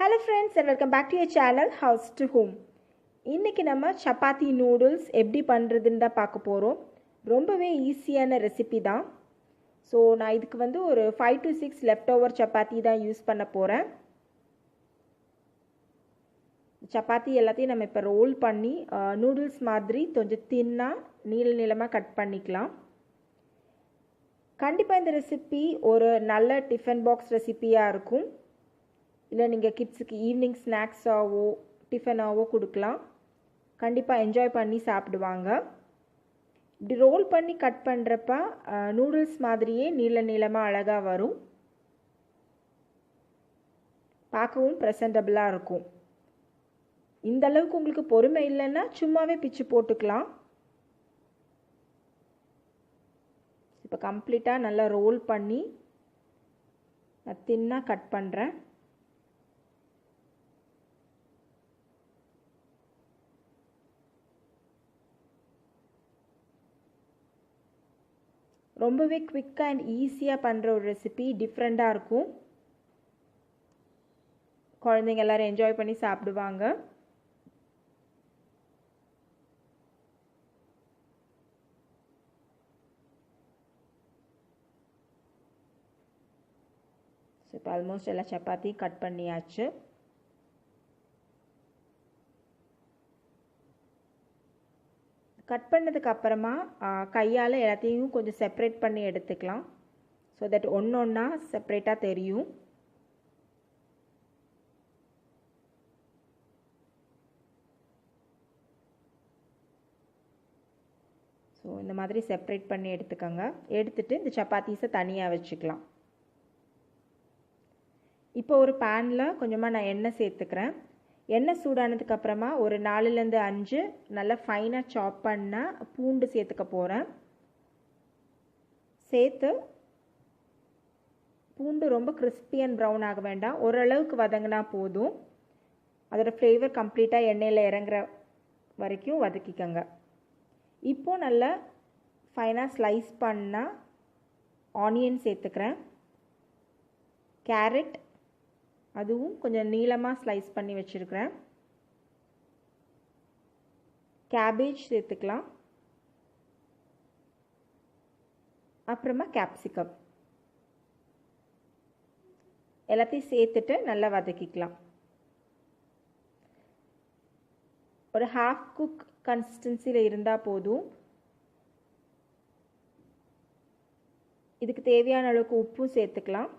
Hello friends and welcome back to your channel House to Home. இன்னைக்கு நம்ம chapati noodles எப்படி பண்ணுறதுன்னு தான் பார்க்க போகிறோம். ரொம்பவே ஈஸியான ரெசிபி தான். ஸோ நான் இதுக்கு வந்து ஒரு 5 to 6 லெஃப்ட் ஓவர் சப்பாத்தி தான் யூஸ் பண்ண போகிறேன். சப்பாத்தி எல்லாத்தையும் நம்ம இப்போ ரோல் பண்ணி நூடுல்ஸ் மாதிரி கொஞ்சம் தின்னாக நீளமாக கட் பண்ணிக்கலாம். கண்டிப்பாக இந்த ரெசிபி ஒரு நல்ல டிஃபன் பாக்ஸ் ரெசிபியாக இருக்கும். இல்லை நீங்கள் கிட்ஸுக்கு ஈவினிங் ஸ்நாக்ஸாவோ டிஃபனாவோ கொடுக்கலாம். கண்டிப்பாக என்ஜாய் பண்ணி சாப்பிடுவாங்க. இப்படி ரோல் பண்ணி கட் பண்ணுறப்ப நூடுல்ஸ் மாதிரியே நீளமாக அழகாக வரும். பார்க்கவும் ப்ரெசன்டபுளாக இருக்கும். இந்த அளவுக்கு உங்களுக்கு பொறுமை இல்லைன்னா சும்மாவே பிச்சு போட்டுக்கலாம். இப்போ கம்ப்ளீட்டாக நல்லா ரோல் பண்ணி நான் தின்னாக கட் பண்ணுறேன். ரொம்பவே குவிக்காக அண்ட் ஈஸியாக பண்ணுற ஒரு ரெசிபி, டிஃப்ரெண்ட்டாக இருக்கும். குழந்தைங்க எல்லோரும் என்ஜாய் பண்ணி சாப்பிடுவாங்க. ஸோ இப்போ ஆல்மோஸ்ட் எல்லா சப்பாத்தியும் கட் பண்ணியாச்சு. கட் பண்ணதுக்கு அப்புறமா கையால் எல்லாத்தையும் கொஞ்சம் செப்பரேட் பண்ணி எடுத்துக்கலாம். ஸோ தட் ஒன்று ஒன்றா செப்பரேட்டாக தெரியும். ஸோ இந்த மாதிரி செப்பரேட் பண்ணி எடுத்துக்கோங்க. எடுத்துட்டு இந்த சப்பாத்தீஸை தனியாக வச்சுக்கலாம். இப்போ ஒரு பேனில் கொஞ்சமாக நான் எண்ணெய் சேர்த்துக்கிறேன். எண்ணெய் சூடானதுக்கு அப்புறமா ஒரு 4லேருந்து 5 நல்லா ஃபைனாக சாப் பண்ண பூண்டு சேர்த்துக்க போகிறேன். சேர்த்து பூண்டு ரொம்ப கிறிஸ்பி அண்ட் ப்ரௌன் ஆக வேண்டாம், ஓரளவுக்கு வதங்கினா போதும். அதோட ஃப்ளேவர் கம்ப்ளீட்டாக எண்ணெயில் இறங்குற வரைக்கும் வதக்கிக்கோங்க. இப்போது நல்லா ஃபைனாக ஸ்லைஸ் பண்ண ஆனியன் சேர்த்துக்கிறேன். கேரட் அதுவும் கொஞ்சம் நீளமாக ஸ்லைஸ் பண்ணி வச்சுருக்கிறேன். கேபேஜ் சேர்த்துக்கலாம். அப்புறமா கேப்சிகம் எல்லாத்தையும் சேர்த்துட்டு நல்லா வதக்கிக்கலாம். ஒரு ஹாஃப் குக் கன்சிஸ்டன்சியில் இருந்தால் போதும். இதுக்கு தேவையான அளவுக்கு உப்பும் சேர்த்துக்கலாம்.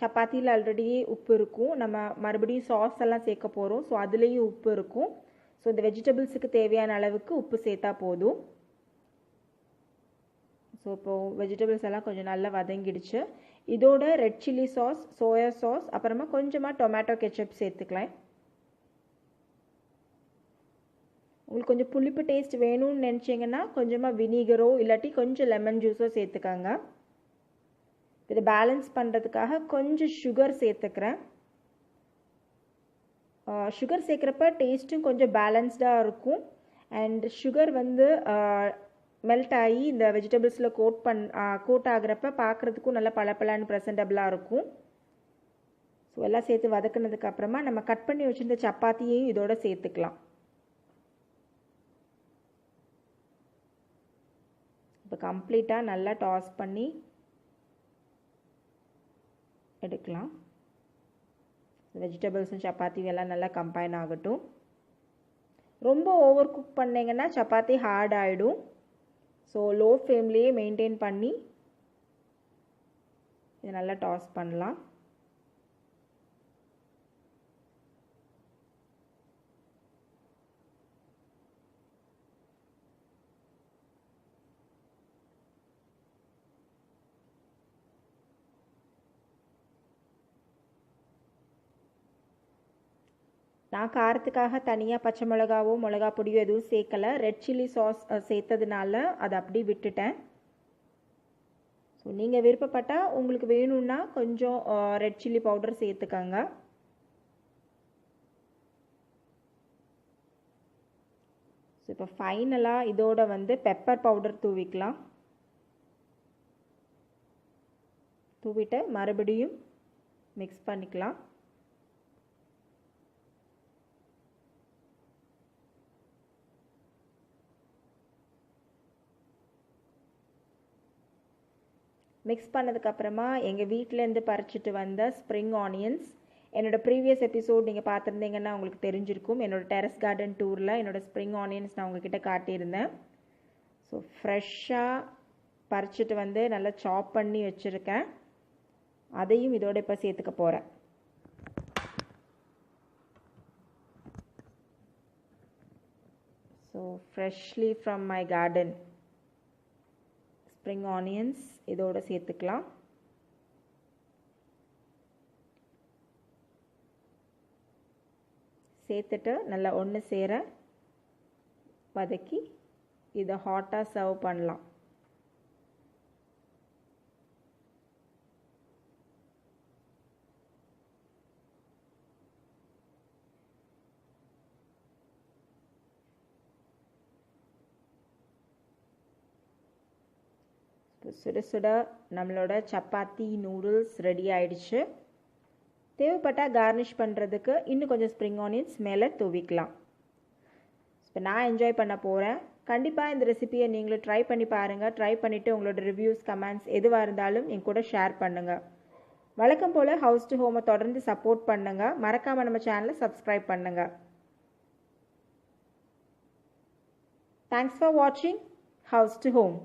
சப்பாத்தியில் ஆல்ரெடி உப்பு இருக்கும், நம்ம மறுபடியும் சாஸ் எல்லாம் சேர்க்க போகிறோம். ஸோ அதுலேயும் உப்பு இருக்கும். ஸோ இந்த வெஜிடபிள்ஸுக்கு தேவையான அளவுக்கு உப்பு சேர்த்தா போதும். ஸோ இப்போது வெஜிடபிள்ஸ் எல்லாம் கொஞ்சம் நல்லா வதங்கிடுச்சு. இதோட red chilli sauce, soya sauce, அப்புறமா கொஞ்சமாக டொமேட்டோ கெச்சப் சேர்த்துக்கலாம். உங்களுக்கு கொஞ்சம் புளிப்பு டேஸ்ட் வேணும்னு நினச்சிங்கன்னா கொஞ்சமாக வினிகரோ இல்லாட்டி கொஞ்சம் லெமன் ஜூஸோ சேர்த்துக்கோங்க. இதை பேலன்ஸ் பண்ணுறதுக்காக கொஞ்சம் சுகர் சேர்த்துக்கிறேன். சுகர் சேர்க்குறப்ப டேஸ்ட்டும் கொஞ்சம் பேலன்ஸ்டாக இருக்கும். அண்ட் சுகர் வந்து மெல்ட் ஆகி இந்த வெஜிடபிள்ஸில் கோட் ஆகிறப்ப பார்க்குறதுக்கும் நல்லா பளபளன்னு ப்ரெசன்டபுளாக இருக்கும். ஸோ எல்லாம் சேர்த்து வதக்குனதுக்கு அப்புறமா நம்ம கட் பண்ணி வச்சுருந்த சப்பாத்தியையும் இதோட சேர்த்துக்கலாம். இப்போ கம்ப்ளீட்டாக நல்லா டாஸ் பண்ணி எடுக்கலாம். வெஜிடபிள்ஸும் சப்பாத்தியும் எல்லாம் நல்லா கம்பைன் ஆகட்டும். ரொம்ப ஓவர் குக் பண்ணிங்கன்னா சப்பாத்தி ஹார்ட் ஆகிடும். ஸோ லோ ஃப்ளேம்லேயே மெயின்டைன் பண்ணி இதை நல்லா டாஸ் பண்ணலாம். நான் காரத்துக்காக தனியாக பச்சை மிளகாவோ மிளகா பொடியோ எதுவும் சேர்க்கலை. ரெட் சில்லி சாஸ் சேர்த்ததுனால அதை அப்படி விட்டுட்டேன். ஸோ நீங்கள் விருப்பப்பட்டால் உங்களுக்கு வேணும்னா கொஞ்சம் ரெட் சில்லி பவுடர் சேர்த்துக்கோங்க. ஸோ இப்போ ஃபைனலாக இதோட வந்து பெப்பர் பவுடர் தூவிக்கலாம். தூவிட்டு மறுபடியும் மிக்ஸ் பண்ணிக்கலாம். மிக்ஸ் பண்ணதுக்கப்புறமா எங்கள் வீட்டிலேருந்து பறிச்சிட்டு வந்த ஸ்ப்ரிங் ஆனியன்ஸ், என்னோடய ப்ரீவியஸ் எபிசோட் நீங்கள் பார்த்துருந்தீங்கன்னா உங்களுக்கு தெரிஞ்சிருக்கும். என்னோடய டெரஸ் கார்டன் டூரில் என்னோடய ஸ்ப்ரிங் ஆனியன்ஸ் நான் உங்ககிட்ட காட்டியிருந்தேன். ஸோ ஃப்ரெஷ்ஷாக பறிச்சிட்டு வந்து நல்லா சாப் பண்ணி வச்சுருக்கேன். அதையும் இதோட இப்போ சேர்த்துக்க போகிறேன். So freshly from my garden spring onions இதோட சேர்த்துக்கலாம். சேர்த்துட்டு நல்லா ஒன்று சேர வதக்கி இதை ஹாட்டாக சர்வ் பண்ணலாம். சுட சுட நம்மளோட சப்பாத்தி நூடுல்ஸ் ரெடி ஆயிடுச்சு. தேவைப்பட்டால் கார்னிஷ் பண்ணுறதுக்கு இன்னும் கொஞ்சம் ஸ்ப்ரிங் ஆனியன்ஸ் மேலே தூவிக்கலாம். இப்போ நான் என்ஜாய் பண்ண போகிறேன். கண்டிப்பாக இந்த ரெசிபியை நீங்களும் ட்ரை பண்ணி பாருங்கள். ட்ரை பண்ணிவிட்டு உங்களோட ரிவ்யூஸ், கமெண்ட்ஸ் எதுவாக இருந்தாலும் என் கூட ஷேர் பண்ணுங்கள். வழக்கம் போல் ஹவுஸ் டு ஹோமை தொடர்ந்து சப்போர்ட் பண்ணுங்கள். மறக்காமல் நம்ம சேனலை சப்ஸ்கிரைப் பண்ணுங்கள். தேங்க்ஸ் ஃபார் வாட்சிங் ஹவுஸ் டு ஹோம்.